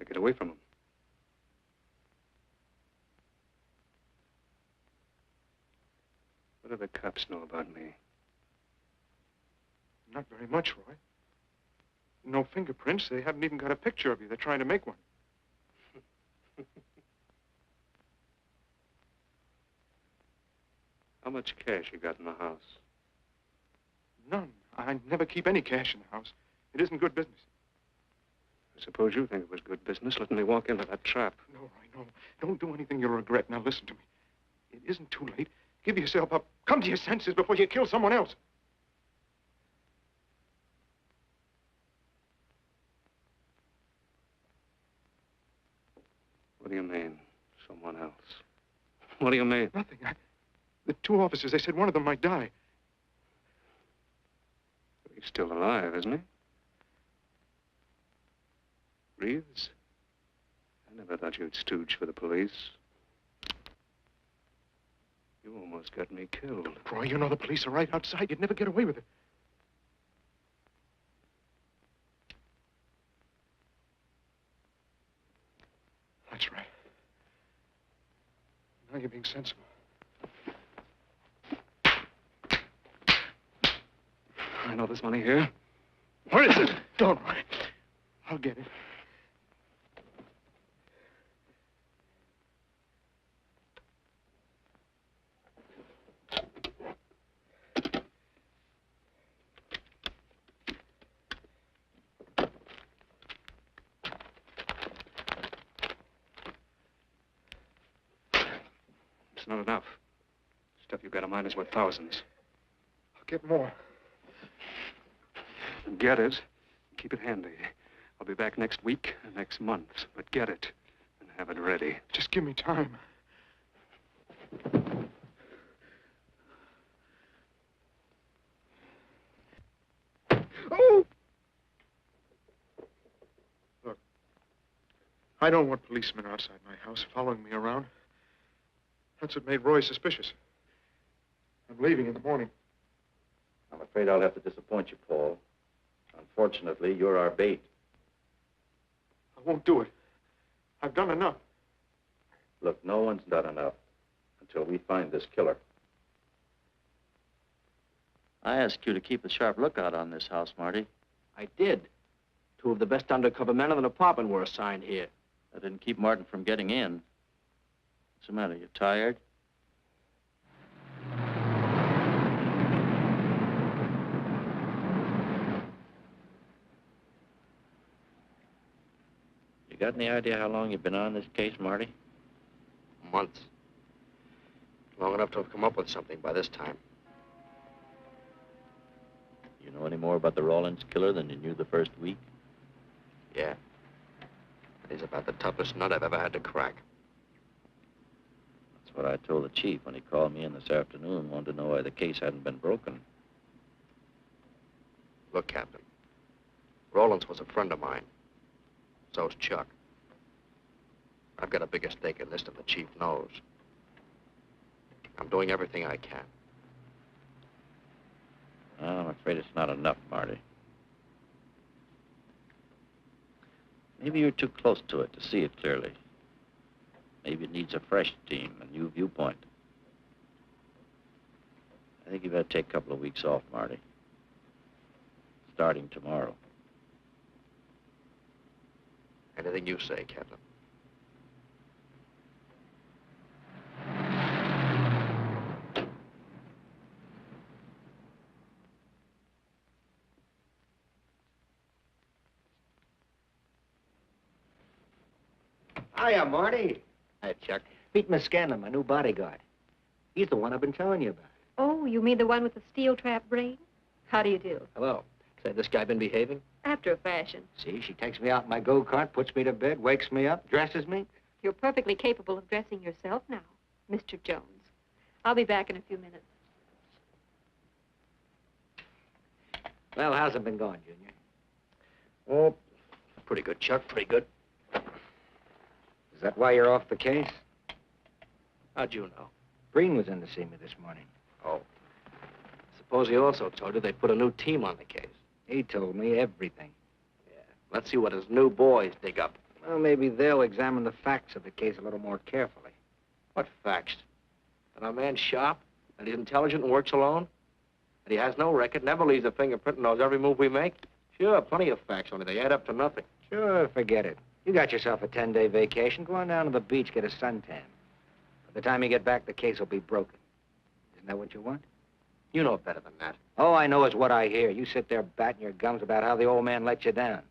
Get away from him. What do the cops know about me? Not very much, Roy. No fingerprints. They haven't even got a picture of you. They're trying to make one. How much cash you got in the house? None. I never keep any cash in the house. It isn't good business. I suppose you think it was good business letting me walk into that trap. No, Roy, no. Don't do anything you'll regret. Now, listen to me. It isn't too late. Give yourself up. Come to your senses before you kill someone else. What do you mean, someone else? What do you mean? Nothing. The two officers, they said one of them might die. He's still alive, isn't he? Reeves? I never thought you'd stooge for the police. You almost got me killed. Roy, you know the police are right outside. You'd never get away with it. That's right. Now you're being sensible. I know there's money here. Where is it? Don't worry. I'll get it. It's not enough. Stuff you've got in mind is worth thousands. I'll get more. Get it. Keep it handy. I'll be back next week, next month. But get it and have it ready. Just give me time. Oh! Look, I don't want policemen outside my house following me around. That's what made Roy suspicious. I'm leaving in the morning. I'm afraid I'll have to disappoint you, Paul. Unfortunately, you're our bait. I won't do it. I've done enough. Look, no one's done enough until we find this killer. I asked you to keep a sharp lookout on this house, Marty. I did. Two of the best undercover men in the department were assigned here. That didn't keep Martin from getting in. What's the matter? You tired? You got any idea how long you've been on this case, Marty? Months. Long enough to have come up with something by this time. You know any more about the Rawlins killer than you knew the first week? Yeah. He's about the toughest nut I've ever had to crack. That's what I told the chief when he called me in this afternoon, wanted to know why the case hadn't been broken. Look, Captain. Rawlins was a friend of mine. So's Chuck. I've got a bigger stake in this than the chief knows. I'm doing everything I can. Well, I'm afraid it's not enough, Marty. Maybe you're too close to it to see it clearly. Maybe it needs a fresh team, a new viewpoint. I think you better take a couple of weeks off, Marty. Starting tomorrow. Anything you say, Captain. Hiya, Marty. Hi, Chuck. Meet Miss Scanlon, my new bodyguard. He's the one I've been telling you about. Oh, you mean the one with the steel trap brain? How do you do? Hello. Say, this guy been behaving? After a fashion. See, she takes me out in my go-kart, puts me to bed, wakes me up, dresses me. You're perfectly capable of dressing yourself now, Mr. Jones. I'll be back in a few minutes. Well, how's it been going, Junior? Oh, pretty good, Chuck, pretty good. Is that why you're off the case? How'd you know? Breen was in to see me this morning. Oh. Suppose he also told you they put a new team on the case. He told me everything. Yeah. Let's see what his new boys dig up. Well, maybe they'll examine the facts of the case a little more carefully. What facts? That our man's sharp, that he's intelligent and works alone, that he has no record, never leaves a fingerprint and knows every move we make? Sure, plenty of facts, only they add up to nothing. Sure, forget it. You got yourself a 10-day vacation. Go on down to the beach, get a suntan. By the time you get back, the case will be broken. Isn't that what you want? You know better than that. All I know is what I hear. You sit there batting your gums about how the old man let you down.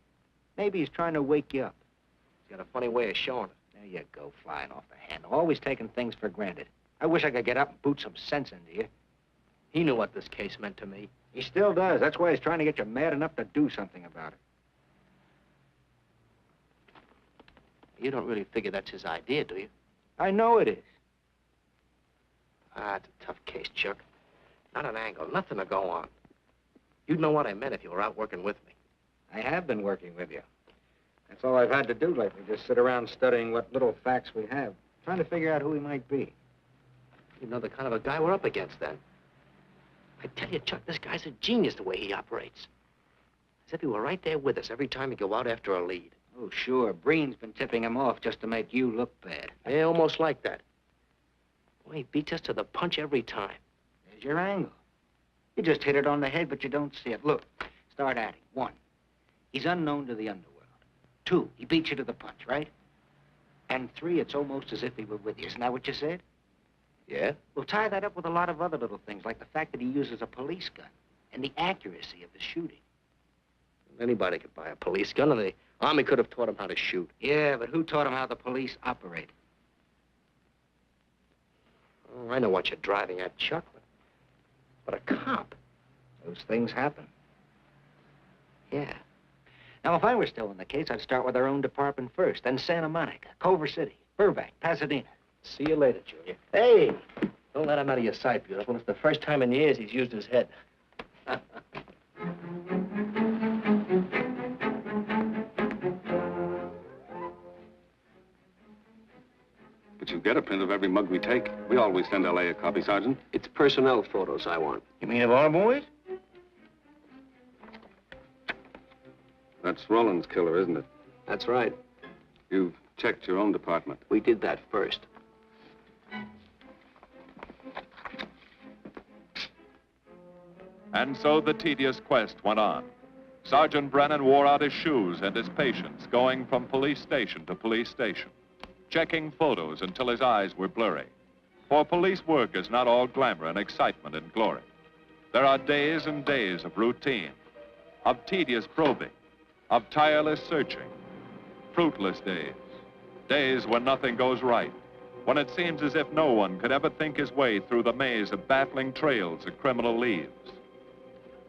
Maybe he's trying to wake you up. He's got a funny way of showing it. There you go, flying off the handle. Always taking things for granted. I wish I could get up and boot some sense into you. He knew what this case meant to me. He still does. That's why he's trying to get you mad enough to do something about it. You don't really figure that's his idea, do you? I know it is. Ah, it's a tough case, Chuck. Not an angle, nothing to go on. You'd know what I meant if you were out working with me. I have been working with you. That's all I've had to do lately, just sit around studying what little facts we have, trying to figure out who he might be. You know the kind of a guy we're up against, then. I tell you, Chuck, this guy's a genius the way he operates. As if he were right there with us every time we go out after a lead. Oh, sure. Breen's been tipping him off just to make you look bad. Yeah, almost like that. Well, he beats us to the punch every time. There's your angle. You just hit it on the head, but you don't see it. Look, start adding. 1, he's unknown to the underworld. 2, he beats you to the punch, right? And 3, it's almost as if he were with you. Isn't that what you said? Yeah. Well, tie that up with a lot of other little things, like the fact that he uses a police gun and the accuracy of the shooting. Anybody could buy a police gun, and the Army could have taught him how to shoot. Yeah, but who taught him how the police operate? Oh, I know what you're driving at, Chuck, but a cop. Those things happen. Yeah. Now, if I were still in the case, I'd start with our own department first, then Santa Monica, Culver City, Burbank, Pasadena. See you later, Junior. Hey! Don't let him out of your sight, beautiful. It's the first time in years he's used his head. But you get a print of every mug we take. We always send L.A. a copy, Sergeant. It's personnel photos I want. You mean of our boys? That's Rollins' killer, isn't it? That's right. You've checked your own department. We did that first. And so the tedious quest went on. Sergeant Brennan wore out his shoes and his patience, going from police station to police station, checking photos until his eyes were blurry. For police work is not all glamour and excitement and glory. There are days and days of routine, of tedious probing, of tireless searching, fruitless days, days when nothing goes right, when it seems as if no one could ever think his way through the maze of baffling trails a criminal leaves.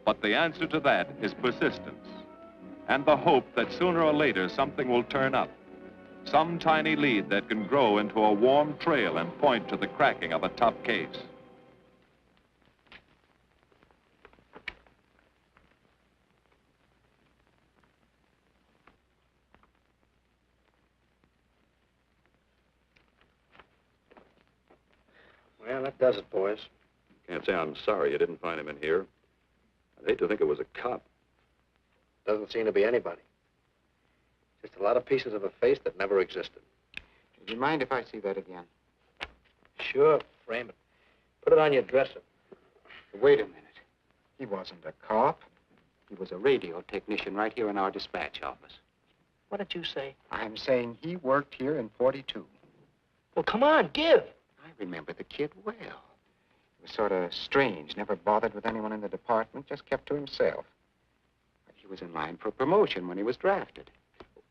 But the answer to that is persistence, and the hope that sooner or later something will turn up, some tiny lead that can grow into a warm trail and point to the cracking of a tough case. Well, that does it, boys. Can't say I'm sorry you didn't find him in here. I'd hate to think it was a cop. Doesn't seem to be anybody. Just a lot of pieces of a face that never existed. Do you mind if I see that again? Sure, frame it. Put it on your dresser. Wait a minute. He wasn't a cop. He was a radio technician right here in our dispatch office. What did you say? I'm saying he worked here in 42. Well, come on, give. I remember the kid well. He was sort of strange, never bothered with anyone in the department, just kept to himself. But he was in line for promotion when he was drafted.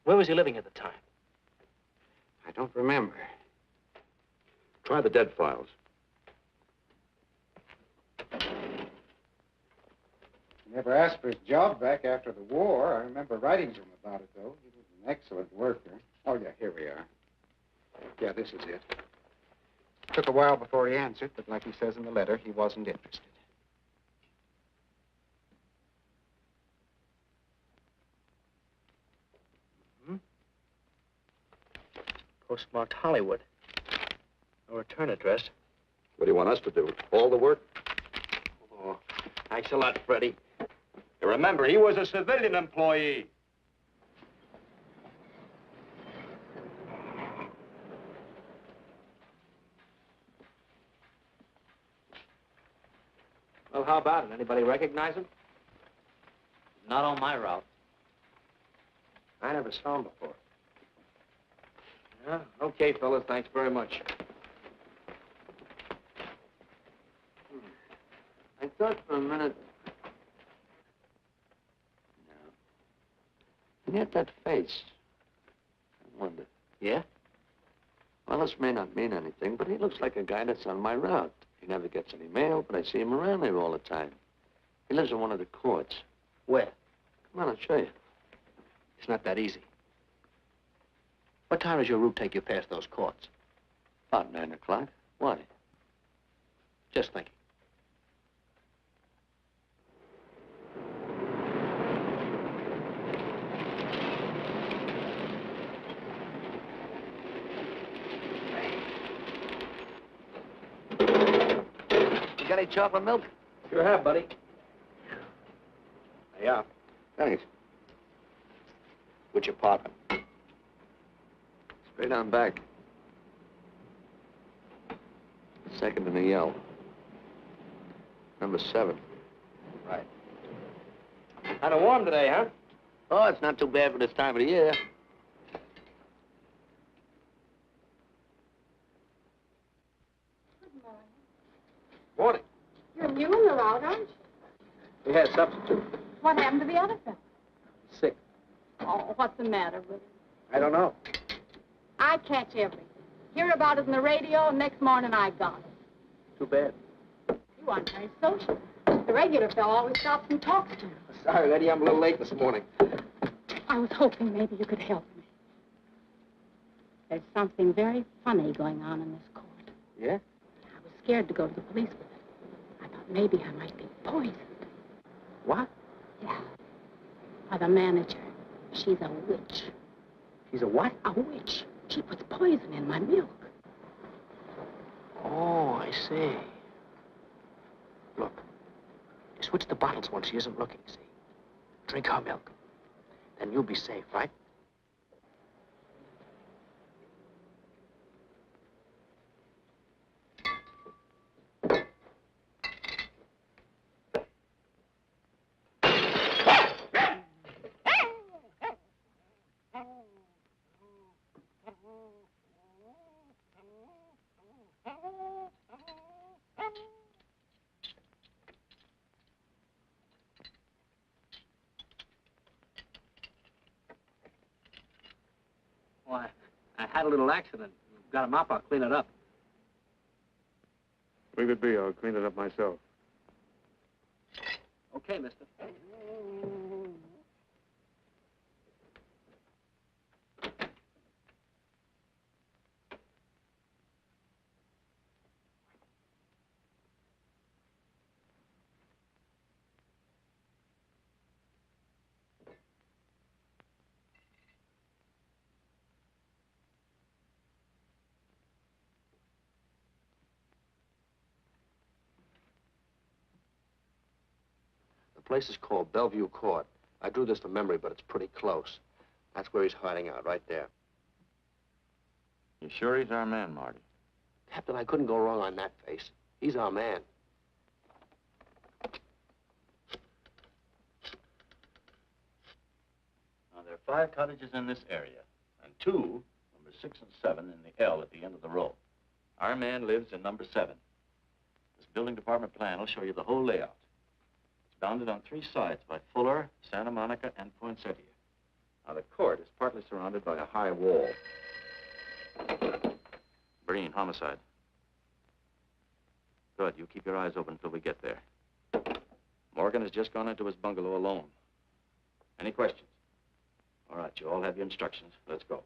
Where was he living at the time? I don't remember. Try the dead files. He never asked for his job back after the war. I remember writing to him about it, though. He was an excellent worker. Oh, yeah, here we are. Yeah, this is it. Took a while before he answered, but like he says in the letter, he wasn't interested. Postmarked Hollywood. No return address. What do you want us to do? All the work? Oh, thanks a lot, Freddie. Remember, he was a civilian employee. Well, how about it? Anybody recognize him? Not on my route. I never saw him before. Yeah, okay, fellas. Thanks very much. I thought for a minute... No. He had that face. I wonder. Yeah? Well, this may not mean anything, but he looks like a guy that's on my route. He never gets any mail, but I see him around there all the time. He lives in one of the courts. Where? Come on, I'll show you. It's not that easy. What time does your route take you past those courts? About 9 o'clock. Why? Just thinking. You got any chocolate milk? Sure have, buddy. Yeah. Thanks. Which apartment? Straight on back. Second in the yell. Number 7. Right. Kind of warm today, huh? Oh, it's not too bad for this time of the year. Morning. You're new in the route, aren't you? We had substitute. What happened to the other fellow? Sick. Oh, what's the matter with him? I don't know. I catch everything. Hear about it on the radio, and next morning I got it. Too bad. You aren't very social. The regular fellow always stops and talks to him. Sorry, Letty, I'm a little late this morning. I was hoping maybe you could help me. There's something very funny going on in this court. Yeah? I was scared to go to the police with it. I thought maybe I might be poisoned. What? Yeah. By the manager. She's a witch. She's a what? A witch. She puts poison in my milk. Oh, I see. Look, you switch the bottles when she isn't looking, see? Drink her milk. Then you'll be safe, right? Why, I had a little accident. Got a mop, I'll clean it up. Leave it be. I'll clean it up myself. Okay, mister. The place is called Bellevue Court. I drew this from memory, but it's pretty close. That's where he's hiding out, right there. You sure he's our man, Marty? Captain, I couldn't go wrong on that face. He's our man. Now, there are 5 cottages in this area, and 2, number 6 and 7, in the L at the end of the row. Our man lives in number 7. This building department plan will show you the whole layout. It's bounded on 3 sides by Fuller, Santa Monica, and Poinsettia. Now, the court is partly surrounded by a high wall. Breen, homicide. Good. You keep your eyes open until we get there. Morgan has just gone into his bungalow alone. Any questions? All right, you all have your instructions. Let's go.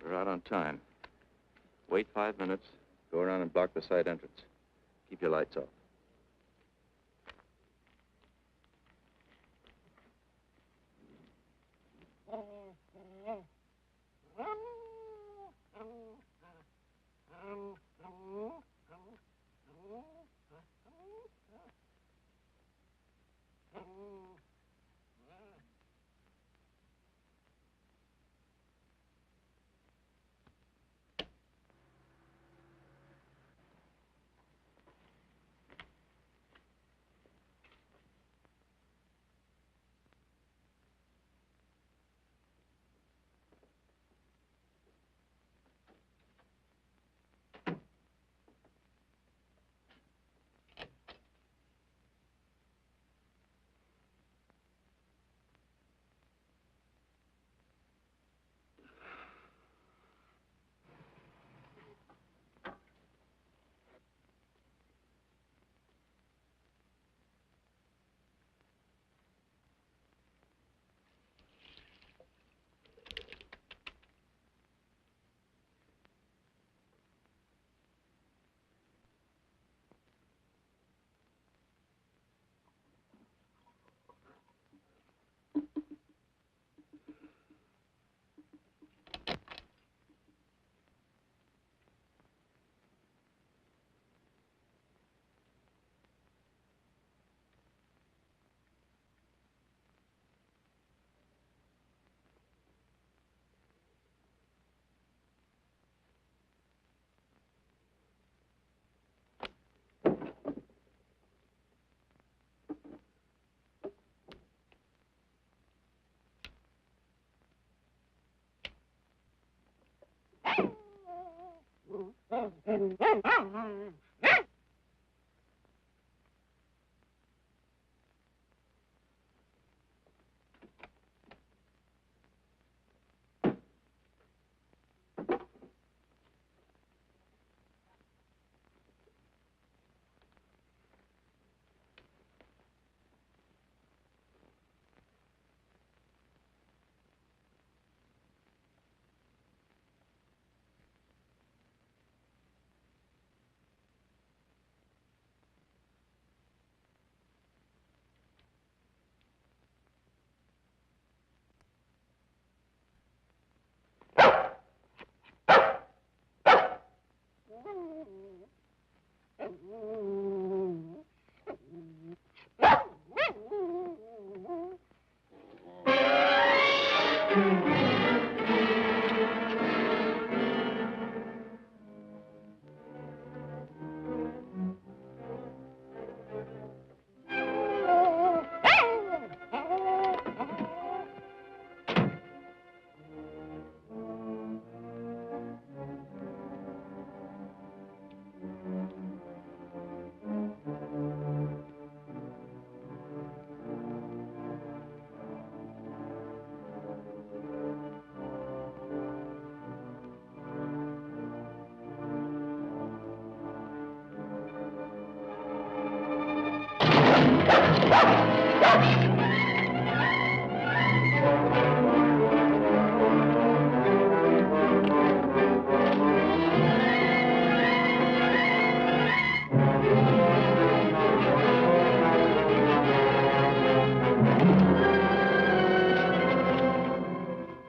We're out on time. Wait 5 minutes. Go around and block the side entrance. Keep your lights off.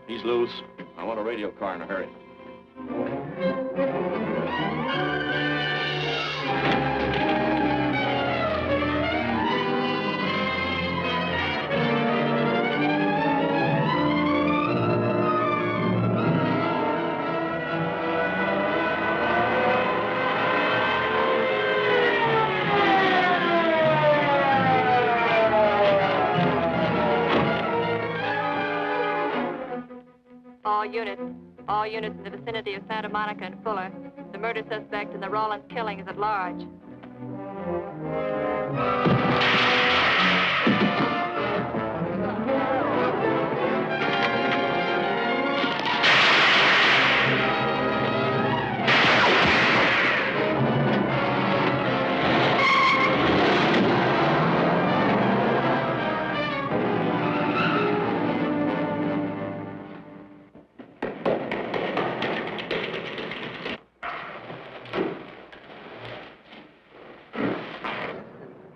He's loose. I want a radio car in a hurry. All units in the vicinity of Santa Monica and Fuller. The murder suspect in the Rawlins killing is at large.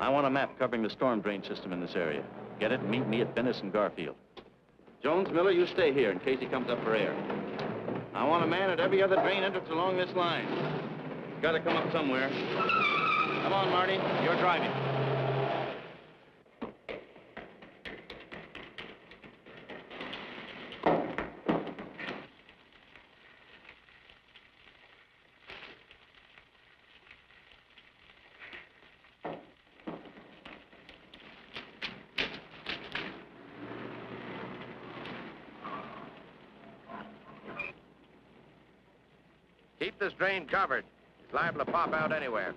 I want a map covering the storm drain system in this area. Get it and meet me at Venice and Garfield. Jones, Miller, you stay here in case he comes up for air. I want a man at every other drain entrance along this line. He's got to come up somewhere. Come on, Marty. You're driving. Keep this drain covered. It's liable to pop out anywhere.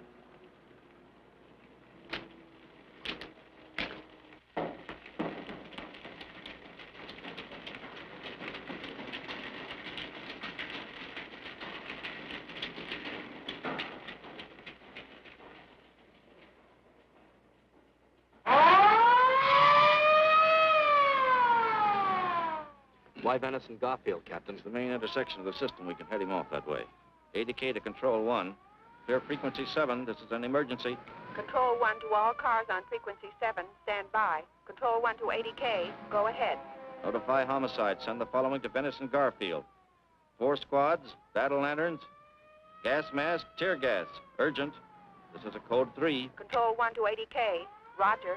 Why Venice and Garfield, Captain? It's the main intersection of the system. We can head him off that way. ADK to Control 1. Clear frequency 7. This is an emergency. Control 1 to all cars on frequency 7. Stand by. Control 1 to ADK. Go ahead. Notify homicide. Send the following to Venice and Garfield. 4 squads, battle lanterns, gas mask, tear gas. Urgent. This is a code 3. Control 1 to ADK. Roger.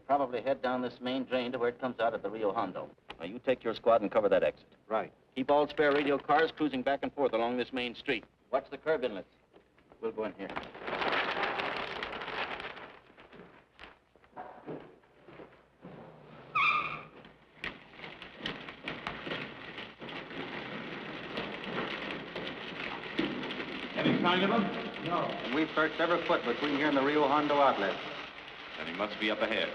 Probably head down this main drain to where it comes out at the Rio Hondo. Now, you take your squad and cover that exit. Right. Keep all spare radio cars cruising back and forth along this main street. Watch the curb inlets. We'll go in here. Any sign of him? No. And we've searched every foot between here and the Rio Hondo outlet. Then he must be up ahead.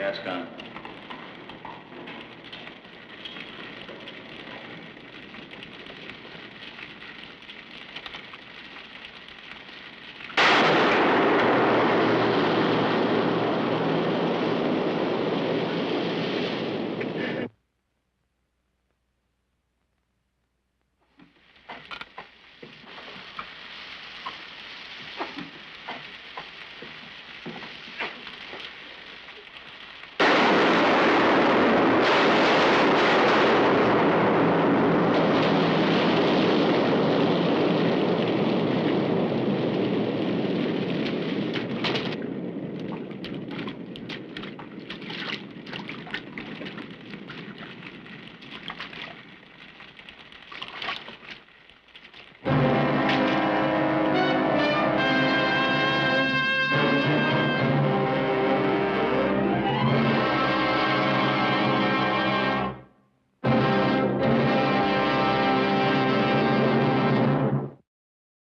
Gas gun.